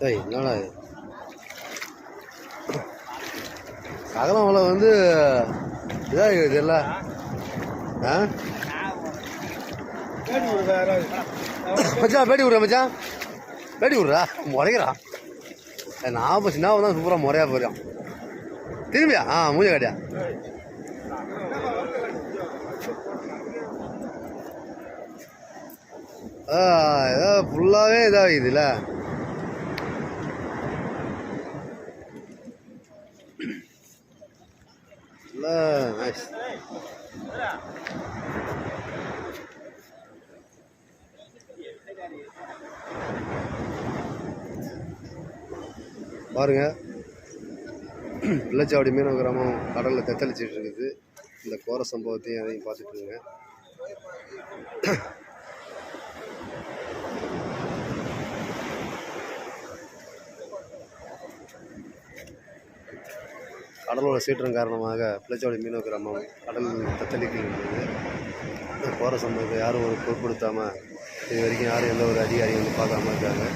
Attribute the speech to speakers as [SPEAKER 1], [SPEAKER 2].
[SPEAKER 1] ஏய் என்னடா இது சகலம் வலை வந்து இதாகிடுது இல்லை மச்சான் பேட்டி விட்றா மச்சான் பேட்டி விட்றா முறைக்கிறான் நான் சின்ன தான் சூப்பராக முறையாக போயிடும் திரும்பியா மூஞ்ச காட்டியா ஏதோ ஃபுல்லாகவே இதாகிதுல்ல நைஸ் பாருங்க பிள்ளைச்சாவடி மீனவ கிராமம் கடலில் தத்தளிச்சிட்டு இருக்குது. இந்த கோர சம்பவத்தையும் அதையும் பார்த்துட்டு இருங்க. கடலோட சீற்றம் காரணமாக பிள்ளைச்சாவடி மீனவ கிராமம் கடல் தத்தளிக்க இருந்தது. கோர சம்பவத்தை யாரும் ஒரு பொருட்படுத்தாமல் இது வரைக்கும் யாரும் எந்த ஒரு அதிகாரியும் வந்து பார்க்காம இருக்காங்க.